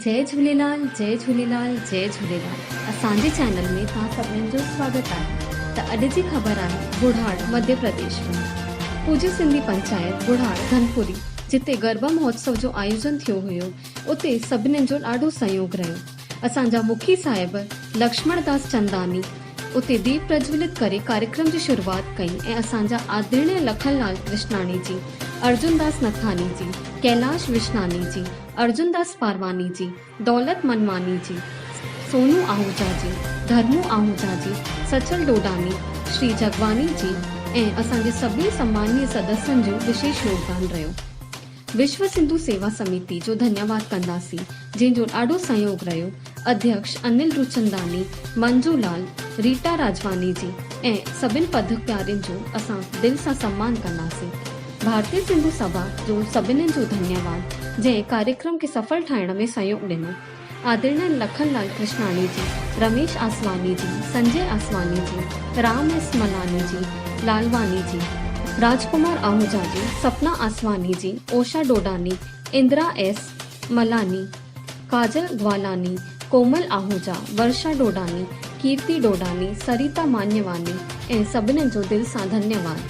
जय झूलेलाल जय झूलेलाल जय झूलेलाल। असांजे चैनल में तव्हां सभिनीनि जो स्वागत आहे। त अॼु जी ख़बर आहे बुढ़ाड़ मध्य प्रदेश में पूजी सिंधी पंचायत बुढ़ाड़ धनपुरी जिते गरबा महोत्सव जो आयोजन थियो हुयो उते सभिनीनि जो ॾाढो सहयोग रहियो। असांजा मुखी साहिब लक्ष्मण दास चंदानी उते दीप प्रज्वलित करे कार्यक्रम जी शुरुआत कई ऐं असांजा आदरणीय लखनलाल कृष्णानी जी, अर्जुन दास नथानी जी, कैलाश विश्नानी जी, अर्जुन दास पारवानी जी, दौलत मनमानी जी, सोनू आहूजा जी, धर्मू आहूजा जी, सचल डोडानी, श्री जगवानी जी ऐं असांजे सभी सम्मानीय सदस्यनि जो विशेष योगदान रहियो। विश्व सिंधु सेवा समिति जो धन्यवाद कंदासीं जंहिंजो ॾाढो सहयोग रहियो। अध्यक्ष अनिल रुचंदानी, मंजूलाल, रीटा राजवानी जी ऐं सभिनी पदक प्यारियुनि जो असां दिलि सां सम्मान कंदासीं। भारतीय सिंधु सभा जो सभिनीनि जो धन्यवाद जंहिं कार्यक्रम खे सफल ठाहिण में सहयोग ॾिनो। आदरणीय लखनलाल कृष्णानी जी, रमेश आसवानी जी, संजय आसवानी जी, राम एस मलानी जी, लालवानी जी, राजकुमार आहूजा जी, सपना आसवानी जी, ओशा डोडानी, इंदिरा एस मलानी, काजल ग्वालानी, कोमल आहूजा, वर्षा डोडानी, कीर्ति डोडानी, सरिता मान्यवानी ऐं सभिनीनि जो दिलि सां धन्यवाद।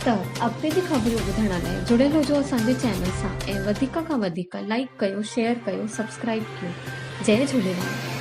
त अॻिते जी ख़बरूं ॿुधण लाइ जुड़ियल हुजो असांजे चैनल सां ऐं वधीक खां वधीक लाइक कयो, शेयर कयो, सब्सक्राइब कयो। जय झूलेलाल।